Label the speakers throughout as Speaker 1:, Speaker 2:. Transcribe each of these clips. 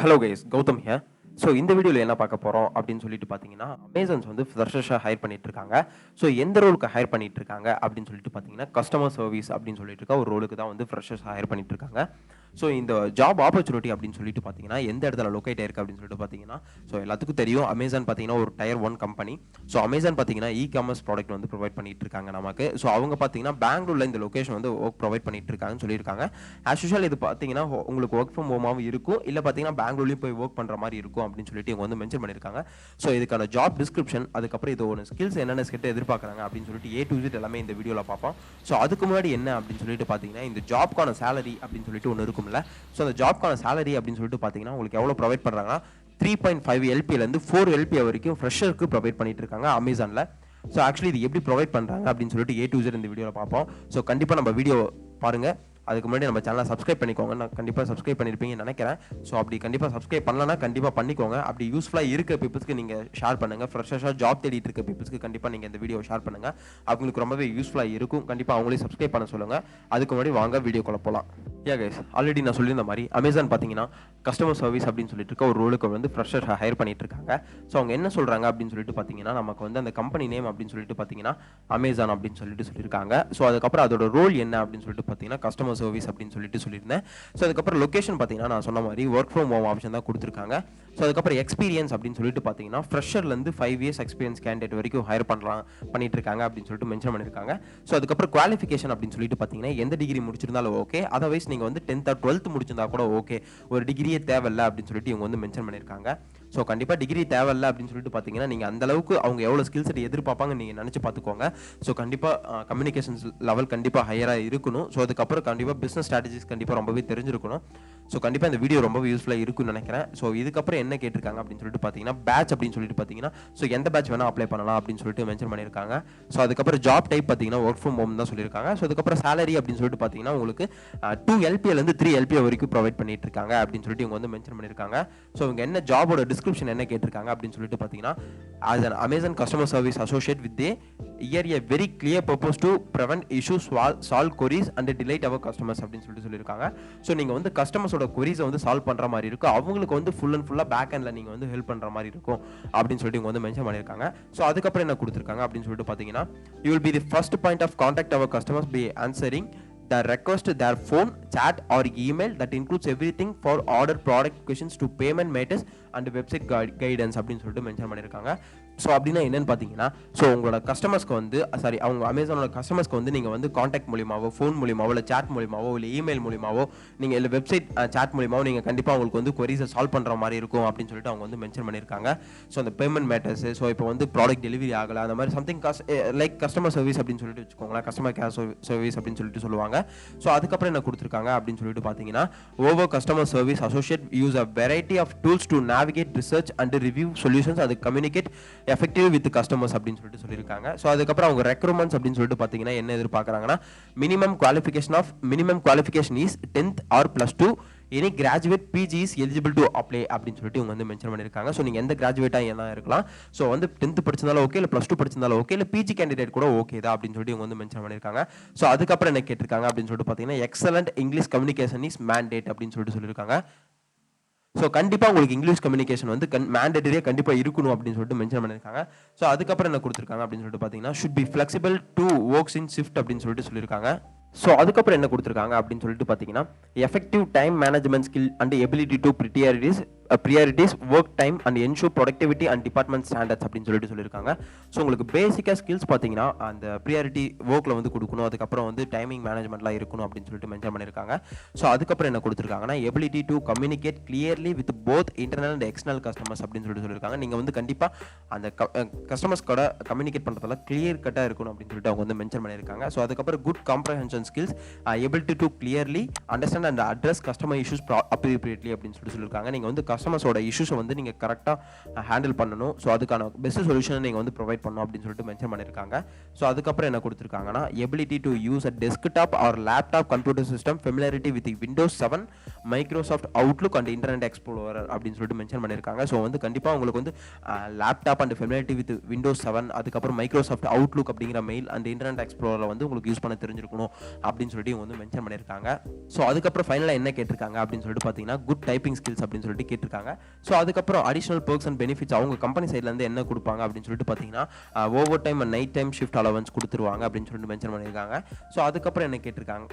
Speaker 1: Hello guys, Gautham here. So இந்த வீடியோவில் என்ன பார்க்க போகிறோம் அப்படின்னு சொல்லிட்டு பார்த்தீங்கன்னா, அமேசான்ஸ் வந்து ஃப்ரெஷர்ஸாக ஹையர் பண்ணிட்டு இருக்காங்க. ஸோ எந்த ரோலுக்கு ஹையர் பண்ணிட்டு இருக்காங்க அப்படின்னு சொல்லிட்டு பார்த்தீங்கன்னா, கஸ்டமர் சர்வீஸ் அப்படின்னு சொல்லிட்டு இருக்க ஒரு ரோலுக்கு தான் வந்து ஃப்ரெஷர்ஸ் ஹையர் பண்ணிட்டு இருக்காங்க. ஸோ இந்த ஜாப் ஆப்பர்ச்சுனிட்டி அப்படின்னு சொல்லிட்டு பார்த்தீங்கன்னா, எந்த இடத்துல லொக்கேட் ஆயிருக்கு அப்படின்னு சொல்லிட்டு பார்த்தீங்கன்னா, ஸோ எல்லாத்துக்கும் தெரியும் அமேசான் பார்த்தீங்கன்னா ஒரு டயர் 1 கம்பெனி. ஸோ அமேசான் பார்த்தீங்கன்னா காமர்ஸ் ப்ராடக்ட் வந்து ப்ரொவைட் பண்ணிட்டு இருக்காங்க நமக்கு. ஸோ அவங்க பார்த்தீங்கன்னா பெங்களூர்ல இந்த லொகேஷன் வந்து ஒர்க் ப்ரொவைட் பண்ணிட்டு இருக்காங்கன்னு சொல்லியிருக்காங்க. ஆஸ் யூஷுவல் இது பார்த்தீங்கன்னா உங்களுக்கு ஒர்க் ஃப்ரம் ஹோமாகவும் இருக்கும், இல்லை பார்த்தீங்கன்னா பெங்களூர்லேயும் போய் ஒர்க் பண்ணுற மாதிரி இருக்கும் அப்படின்னு சொல்லிட்டு இவங்க வந்து மென்ஷன் பண்ணியிருக்காங்க. ஸோ இதுக்கான ஜாப் டிஸ்கிரிப்ஷன், அதுக்கப்புறம் இது ஒரு ஸ்கில்ஸ் என்னென்ன ஸ்கிட்ட எதிர்பார்க்குறாங்க அப்படின்னு சொல்லிட்டு A to Z எல்லாமே இந்த வீடியோவில் பார்ப்போம். ஸோ அதுக்கு முன்னாடி என்ன அப்படின்னு சொல்லிட்டு பார்த்தீங்கன்னா, இந்த ஜாப்க்கான சேலரி அப்படின்னு சொல்லிட்டு ஒன்று இருக்கும்ல. ஸோ அந்த ஜாப்க்கான சேலரி அப்படின்னு சொல்லிட்டு பார்த்தீங்கன்னா உங்களுக்கு எவ்வளோ ப்ரொவைட் பண்ணுறாங்கன்னா 3.5 LPலேருந்து 4 LPA வரைக்கும் ஃப்ரெஷருக்கு ப்ரொவைட் பண்ணிட்டு இருக்காங்க அமேசானில். ஸோ ஆக்சுவலி இது எப்படி ப்ரொவைட் பண்ணுறாங்க அப்படின்னு சொல்லிட்டு A to Z இந்த வீடியோவில் பார்ப்போம். ஸோ கண்டிப்பாக நம்ம வீடியோ பாருங்கள். அதுக்கு முன்னாடி நம்ம சேனலை சப்ஸ்கிரைப் பண்ணிக்கோங்க. நான் கண்டிப்பாக சப்ஸ்கிரைப் பண்ணியிருப்பீங்கன்னு நினைக்கிறேன். ஸோ அப்படி கண்டிப்பாக சப்ஸ்கிரைப் பண்ணலன்னா கண்டிப்பாக பண்ணிக்கோங்க. அப்படி யூஸ்ஃபுல்லாக இருக்க பீப்புள்ஸ்க்கு நீங்கள் ஷேர் பண்ணுங்கள். ஃப்ரெஷர்ஸாக ஜாப் தேடிட்டு இருக்க பீப்புள்ஸ்க்கு கண்டிப்பாக நீங்கள் இந்த வீடியோ ஷேர் பண்ணுங்கள். அவங்களுக்கு ரொம்பவே யூஸ்ஃபுல்லாக இருக்கும். கண்டிப்பாக அவங்களே சப்ஸ்கிரைப் பண்ண சொல்லுங்கள். அதுக்கு முன்னாடி வாங்க வீடியோக்குள்ள போகலாம். கைஸ், ஆல்ரெடி நான் சொல்லியிருந்த மாதிரி அமேசான் பார்த்தீங்கன்னா கஸ்டமர் சர்வீஸ் அப்படின்னு சொல்லிட்டு இருக்க ஒரு ரோலுக்கு வந்து ஃப்ரெஷர் ஹையர் பண்ணிட்டு இருக்காங்க. ஸோ அவங்க என்ன சொல்கிறாங்க அப்படின்னு சொல்லிட்டு பார்த்தீங்கன்னா, நமக்கு வந்து அந்த கம்பெனி நேம் அப்படின்னு சொல்லிட்டு பார்த்தீங்கன்னா அமேசான் அப்படின்னு சொல்லிட்டு சொல்லியிருக்காங்க. ஸோ அதுக்கப்புறம் அதோட ரோல் என்ன அப்படின்னு சொல்லிட்டு பார்த்தீங்கன்னா கஸ்டமர் சர்வீஸ் அப்படின்னு சொல்லிட்டு சொல்லியிருந்தேன். ஸோ அதுக்கப்புறம் லொகேஷன் பார்த்தீங்கன்னா நான் சொன்ன மாதிரி ஒர்க் ஃப்ரம் ஹோம் ஆப்ஷன் தான் கொடுத்துருக்காங்க. ஸோ அதுக்கப்புறம் எக்ஸ்பீரியன்ஸ் அப்படின்னு சொல்லிட்டு பார்த்தீங்கன்னா ஃப்ரெஷர்லேருந்து 5 years எக்ஸ்பீரியன்ஸ் கேண்டிடேட் வரைக்கும் ஹையர் பண்ணிட்டு இருக்காங்க அப்படின்னு சொல்லிட்டு மென்ஷன் பண்ணியிருக்காங்க. ஸோ அதுக்கப்புறம் குவாலிஃபிகேஷன் அப்படின்னு சொல்லிட்டு பார்த்தீங்கன்னா எந்த டிகிரி முடிச்சிருந்தாலும் ஓகே, அதர்வைஸ் நீங்கள் வந்து 10th or 12th முடிச்சிருந்தா கூட ஓகே, ஒரு டிகிரியே தேவையில்லை அப்படின்னு சொல்லிட்டு இவங்க வந்து மென்ஷன் பண்ணியிருக்காங்க. ஸோ கண்டிப்பாக டிகிரி தேவையில்லை அப்படின்னு சொல்லிட்டு பார்த்தீங்கன்னா நீங்கள் அந்த அளவுக்கு அவங்க எவ்வளோ ஸ்கில் செட் எதிர்பார்ப்பாங்க நீங்கள் நினச்சி பார்த்துக்கோங்க. ஸோ கண்டிப்பாக கம்யூனிகேஷன்ஸ் லெவல் கண்டிப்பாக ஹையராக இருக்கணும். ஸோ அதுக்கப்புறம் கண்டிப்பாக பிஸ்னஸ் ஸ்ட்ராட்டஜிஸ் கண்டிப்பாக ரொம்பவே தெரிஞ்சிருக்கணும். ஸோ கண்டிப்பாக இந்த வீடியோ ரொம்பவே யூஸ்ஃபுல்லாக இருக்குன்னு நினைக்கிறேன். ஸோ இதுக்கப்புறம் என்ன கேட்டிருக்காங்க அப்படின்னு சொல்லிட்டு பார்த்தீங்கன்னா பேட்ச் அப்படின்னு சொல்லிட்டு பார்த்தீங்கன்னா ஸோ எந்த பேட்ச் வேணால் அப்ளை பண்ணலாம் அப்படின்னு சொல்லிட்டு மென்ஷன் பண்ணியிருக்காங்க. ஸோ அதுக்கப்புறம் ஜாப் டைப் பார்த்தீங்கன்னா ஒர்க் ஃப்ரம் ஹோம் தான் சொல்லியிருக்காங்க. ஸோ அதுக்கப்புறம் சேலரி அப்படின்னு சொல்லிட்டு பார்த்தீங்கன்னா உங்களுக்கு 2 LPலேருந்து 3 LPA வரைக்கும் ப்ரொவைட் பண்ணிட்டு இருக்காங்க அப்படின்னு சொல்லிட்டு இவங்க வந்து மென்ஷன் பண்ணியிருக்காங்க. ஸோ இவங்க என்ன ஜாபோட டிஸ்கிரிப்ஷன் என்ன கேட்டிருக்காங்க அப்படின்னு சொல்லிட்டு பார்த்தீங்கன்னா, as an Amazon customer service associate with a very clear purpose to prevent issues, solve queries and delight our customers அப்படின்னு சொல்லியிருக்காங்க. ஸோ நீங்கள் வந்து கஸ்டமர்ஸோட queries வந்து சால்வ் பண்ணுற மாதிரி இருக்கும், அவங்களுக்கு வந்து ஃபுல் அண்ட் ஃபுல்லாக பேக் எண்டில் நீங்கள் வந்து ஹெல்ப் பண்ணுற மாதிரி இருக்கும் அப்படின்னு சொல்லிட்டு இவங்க வந்து மென்ஷன் பண்ணியிருக்காங்க. ஸோ அதுக்கப்புறம் என்ன கொடுத்துருக்காங்க அப்படின்னு சொல்லிட்டு பார்த்தீங்கன்னா, you will be the first point of contact our customers by answering the request their phone, chat or email that includes everything for order, product questions to payment matters and website guidance அப்படின்னு சொல்லிட்டு mention பண்ணியிருக்காங்க. So அப்படின்னா என்னன்னு பார்த்தீங்கன்னா, so உங்களோட கஸ்டமர்ஸ்க்கு வந்து அவங்க அமேசானோட கஸ்டமர்ஸ்க்கு வந்து நீங்கள் வந்து காண்டாக்ட் மூலியமாவோ, ஃபோன் மூலியமாவோ, இல்லை சாட் மூலியமாவோ, இல்லை இமெயில் மூலியமாவோ, நீங்கள் இல்லை வெப்சைட் சாட் மூலியமாவோ நீங்கள் கண்டிப்பாக உங்களுக்கு வந்து கொரிஸை சால்வ் பண்ணுற மாதிரி இருக்கும் அப்படின்னு சொல்லிட்டு அவங்க வந்து மென்ஷன் பண்ணியிருக்காங்க. ஸோ அந்த பேமெண்ட் மேட்டர்ஸ், ஸோ இப்போ வந்து ப்ராடக்ட் டெலிவரி ஆகலை, அந்த மாதிரி சம்திங் லைக் கஸ்டமர் சர்வீஸ் அப்படின்னு சொல்லிட்டு வச்சுக்கோங்களேன், கஸ்டமர் கேர் சர்வீஸ் அப்படின்னு சொல்லிட்டு சொல்லுவாங்க. ஸோ அதுக்கப்புறம் என்ன கொடுத்துருக்காங்க அப்படின்னு சொல்லிட்டு பார்த்தீங்கன்னா, our customer service associate use a variety of tools to navigate research and review solutions அது கம்யூனிகேட் எஃபெக்டிவ் வித் கஸ்டமர்ஸ் அப்படின்னு சொல்லிட்டு சொல்லியிருக்காங்க. ஸோ அதுக்கப்புறம் அவங்க ரெக்ரூட்மெண்ட்ஸ் அப்படின்னு சொல்லிட்டு பார்த்தீங்கன்னா என்ன எதிர்பார்க்குறாங்கன்னா, minimum qualification is 10th or +2, any graduate PG is eligible to apply அப்படின்னு சொல்லிட்டு இவங்க வந்து மென்ஷன் பண்ணியிருக்காங்க. ஸோ நீங்கள் எந்த கிராஜுவேட்டாக என்ன இருக்கலாம், ஸோ வந்து 10th படிச்சிருந்தாலும் ஓகே, இல்லை +2 படிச்சிருந்தாலும் ஓகே, இல்லை PG கேண்டிடேட் கூட ஓகே தான் அப்படின்னு சொல்லிட்டு இவங்க வந்து மென்ஷன் பண்ணியிருக்காங்க. ஸோ அதுக்கப்புறம் என்ன கேட்டிருக்காங்க அப்படின்னு சொல்லிட்டு பார்த்தீங்கன்னா, excellent English communication is mandate அப்படின்னு சொல்லிட்டு சொல்லியிருக்காங்க. ஸோ கண்டிப்பாக உங்களுக்கு இங்கிலீஷ் கம்யூனிகேஷன் வந்து மேண்டேட்டரியாக கண்டிப்பாக இருக்கணும் அப்படின்னு சொல்லிட்டு மென்ஷன் பண்ணியிருக்காங்க. ஸோ அதுக்கப்புறம் என்ன கொடுத்துருக்காங்க அப்படின்னு சொல்லிட்டு பார்த்தீங்கன்னா, should be flexible to works in shift அப்படின்னு சொல்லிட்டு சொல்லியிருக்காங்க. ஸோ அதுக்கப்புறம் என்ன கொடுத்துருக்காங்க அப்படின்னு சொல்லிட்டு பார்த்தீங்கன்னா, effective time management skill and ability to priorities work time and ensure productivity and department standards அப்படின்னு சொல்லிட்டு சொல்லியிருக்காங்க. ஸோ உங்களுக்கு பேசிக்காக ஸ்கில்ஸ் பார்த்தீங்கன்னா அந்த ப்ரியாரிட்டி ஒர்க்கில் வந்து கொடுக்கணும், அதுக்கப்புறம் வந்து டைமிங் மேனேஜ்மெண்ட்லாம் இருக்கணும் அப்படின்னு சொல்லிட்டு மென்ஷன் பண்ணியிருக்காங்க. ஸோ அதுக்கப்புறம் என்ன கொடுத்துருக்காங்கன்னா, ability to communicate clearly with both internal and external customers அப்படின்னு சொல்லிட்டு சொல்லியிருக்காங்க. நீங்கள் வந்து கண்டிப்பாக அந்த கஸ்டமர்ஸ் கூட கம்யூனிகேட் பண்ணுறதுல கிளியர் கட்டாக இருக்கணும் அப்படின்னு சொல்லிட்டு அவங்க வந்து மென்ஷன் பண்ணியிருக்காங்க. ஸோ அதுக்கப்புறம் good comprehension skills, ability to clearly understand and address customer issues appropriately அப்படின்னு சொல்லியிருக்காங்க. நீங்கள் வந்து கஸ்டமர்ஸோட இஷ்யூஸை வந்து நீங்கள் கரெக்டாக ஹேண்டில் பண்ணணும். ஸோ அதுக்கான பெஸ்ட் சொல்யூஷனை நீங்கள் வந்து ப்ரொவைட் பண்ணணும் அப்படின்னு சொல்லிட்டு மென்ஷன் பண்ணியிருக்காங்க. ஸோ அதுக்கப்புறம் என்ன கொடுத்துருக்காங்கன்னா, ability to use a desktop or laptop computer system, familiarity with Windows 7, Microsoft Outlook and Internet Explorer அப்படின்னு சொல்லிட்டு மென்ஷன் பண்ணியிருக்காங்க. ஸோ வந்து கண்டிப்பாக உங்களுக்கு வந்து laptop and familiarity with Windows 7, அதுக்கப்புறம் மைக்ரோசாஃப்ட் அவுட்லுக் அப்படிங்கிற மெயில் அண்ட் இன்டர்நெட் எக்ஸ்ப்ளோரரை வந்து உங்களுக்கு யூஸ் பண்ண தெரிஞ்சிருக்கணும் அப்படின்னு சொல்லிட்டு இவங்க வந்து மென்ஷன் பண்ணியிருக்காங்க. ஸோ அதுக்கப்புறம் ஃபைனலாக என்ன கேட்டிருக்காங்க அப்படின்னு சொல்லிட்டு பார்த்தீங்கன்னா, குட் டைப்பிங் ஸ்கில்ஸ் அப்படின்னு சொல்லிட்டு கேட்டிருக்காங்க. பண்ணியிருக்காங்க. ஸோ அதுக்கப்புறம் அடிஷனல் பெர்க்ஸ் அண்ட் பெனிஃபிட்ஸ் அவங்க கம்பெனி சைட்லேருந்து என்ன கொடுப்பாங்க அப்படின்னு சொல்லிட்டு பார்த்தீங்கன்னா over time and night time shift allowance கொடுத்துருவாங்க அப்படின்னு சொல்லிட்டு மென்ஷன் பண்ணியிருக்காங்க. ஸோ அதுக்கப்புறம் என்ன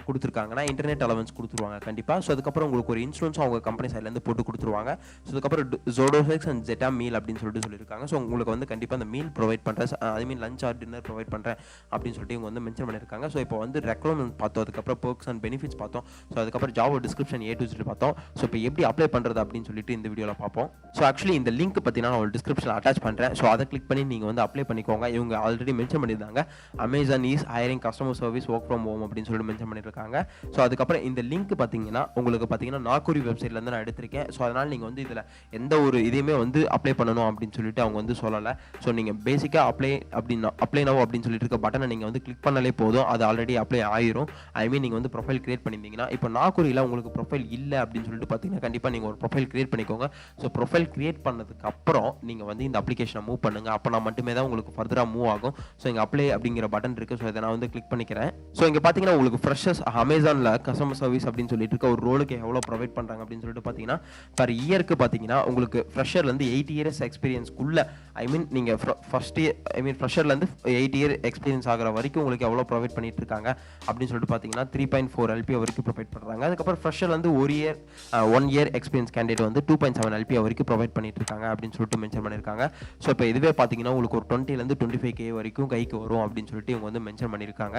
Speaker 1: கொடுத்துருக்காங்கன்னா இன்டர்நெட் அலவன்ஸ் கொடுத்துருவாங்க கண்டிப்பாக. ஸோ அதுக்கப்புறம் உங்களுக்கு ஒரு இன்சூரன்ஸ் அவங்க கம்பெனி சைட்லேருந்து போட்டு கொடுத்துருவாங்க. ஸோ அதுக்கப்புறம் ஜோடோசெக்ஸ் அண்ட் ஜெட்டா மீல் அப்படின்னு சொல்லிட்டு சொல்லியிருக்காங்க. ஸோ உங்களுக்கு வந்து கண்டிப்பாக அந்த மீல் ப்ரொவைட் பண்ணுறேன், ஐ மீன் லஞ்ச் ஆர் டின்னர் ப்ரொவைட் பண்ணுறேன் அப்படின்னு சொல்லிட்டு இவங்க வந்து மென்ஷன் பண்ணியிருக்காங்க. ஸோ இப்போ வந்து ரெக்ரூட்மெண்ட் பார்த்தோம், அதுக்கப்புறம் பெர்க்ஸ் அண்ட் பெனிஃபிட்ஸ் பார்த்தோம். ஸோ அதுக்கப்புறம் job description A to Z பார்த்தோம். ஸோ இப்போ எப்படி அப்ளை பண்ணுறது அப்படின்னு சொல்லிட்டு இந்த வீடியோவில் பார்ப்போம். ஸோ ஆக்சுவலி இந்த லிங்க் பார்த்தீங்கன்னா நான் ஒரு டிஸ்கிரிப்ஷன் அட்டாச் பண்ணுறேன். ஸோ அதை கிளிக் பண்ணி நீங்கள் வந்து அப்ளை பண்ணிக்கோங்க. இவங்க ஆல்ரெடி மென்ஷன் பண்ணியிருந்தாங்க Amazon is hiring customer service work from home அப்படின்னு சொல்லிட்டு மென்ஷன் பண்ணியிருக்காங்க. ஸோ அதுக்கப்புறம் இந்த லிங்க் பார்த்தீங்கன்னா உங்களுக்கு பார்த்தீங்கன்னா நாக்கூரி வெப்சைட்லேருந்து நான் எடுத்திருக்கேன். ஸோ அதனால் நீங்கள் வந்து இதில் எந்த ஒரு இதையுமே வந்து அப்ளை பண்ணணும் அப்படின்னு சொல்லிட்டு அவங்க வந்து சொல்லலை. ஸோ நீங்கள் பேசிக்காக அப்ளை நவ் அப்படின்னு சொல்லிட்டு இருக்க பட்டனை நீங்கள் வந்து கிளிக் பண்ணாலே போதும், அது ஆல்ரெடி அப்ளை ஆயிரும். ஐ மீன் நீங்கள் வந்து ப்ரொஃபைல் கிரியேட் பண்ணியிருந்தீங்கன்னா. இப்போ நாக்கூரியில் உங்களுக்கு ப்ரொஃபைல் இல்லை அப்படின்னு சொல்லிட்டு பார்த்தீங்கன்னா கண்டிப்பாக நீங்கள் ஒரு ப்ரொஃபைல் கிரியேட் பண்ணிக்கோங்க. ஸோ ப்ரொஃபைல் கிரியேட் பண்ணதுக்கு அப்புறம் நீங்கள் வந்து இந்த அப்ளிகேஷனை மூவ் பண்ணுங்கள். அப்போ நான் மட்டுமே தான் உங்களுக்கு ஃபர்தராக மூவ் ஆகும். ஸோ இங்கே அப்ளை அப்படிங்கிற பட்டன் இருக்குது. ஸோ இதை நான் வந்து கிளிக் பண்ணிக்கிறேன். ஸோ இங்கே பார்த்தீங்கன்னா உங்களுக்கு ஃப்ரெஷர்ஸ் அமேசானில் கஸ்டமர் சர்வீஸ் அப்படின்னு சொல்லிட்டு இருக்க ஒரு ரோலுக்கு எவ்வளோ ப்ரொவைட் பண்ணுறாங்க அப்படின்னு சொல்லிட்டு பார்த்தீங்கன்னா பர் இயருக்கு பார்த்தீங்கன்னா உங்களுக்கு ஃப்ரெஷர்லேருந்து 8 இயர்ஸ் எக்ஸ்பீரியன்ஸ்க்குள்ள, ஐ மீன் நீங்கள் ஃபர்ஸ்ட் இயர், ஐ மீன் ஃப்ரெஷர்லேருந்து 8 இயர் எக்ஸ்பீரியன்ஸ் ஆகிற வரைக்கும் உங்களுக்கு எவ்வளோ ப்ரொவைட் பண்ணிட்டு இருக்காங்க அப்படின்னு சொல்லிட்டு பார்த்தீங்கன்னா 3.4 LPA வரைக்கும் ப்ரொவைட் பண்ணுறாங்க. அதுக்கப்புறம் ஃப்ரெஷர் வந்து 1 இயர் எக்ஸ்பீரியன்ஸ் கேண்டிடேட் வந்து 2.7 LPA வரைக்கும் ப்ரொவைட் பண்ணிட்டு இருக்காங்க அப்படின்னு சொல்லிட்டு மென்ஷன் பண்ணியிருக்காங்க. ஸோ இப்போ இதுவே பார்த்தீங்கன்னா உங்களுக்கு ஒரு 20லேருந்து 25K வரைக்கும் கைக்கு வரும் அப்படின்னு சொல்லிட்டு இவங்க வந்து மென்ஷன் பண்ணியிருக்காங்க.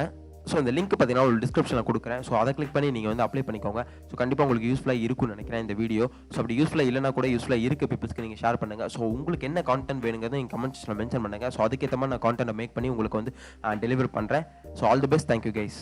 Speaker 1: ஸோ இந்த லிங்க் பார்த்தீங்கன்னா ஒரு டிஸ்கிரிப்ஷனில் கொடுக்குறேன். ஸோ அதை கிளிக் பண்ணி நீங்கள் வந்து அப்ளை பண்ணிக்கோங்க. ஸோ கண்டிப்பாக உங்களுக்கு யூஸ்ஃபுல்லாக இருக்கும்னு நினைக்கிறேன் இந்த வீடியோ. ஸோ அப்படி யூஸ்ஃபுல்லாக இல்லைனா கூட யூஸ்ஃபுல்லாக இருக்க பீப்புள்ஸ்க்கு நீங்கள் ஷேர் பண்ணுங்கள். ஸோ உங்களுக்கு என்ன கான்டென்ட் வேணுங்கிறத நீங்கள் கமெண்ட் செக்ஷனில் மென்ஷன் பண்ணுங்கள். ஸோ அதுக்கேற்ற மாதிரி நான் கான்டென்ட்டை மேக் பண்ணி உங்களுக்கு வந்து டெலிவர் பண்ணுறேன். So all the best. Thank you guys.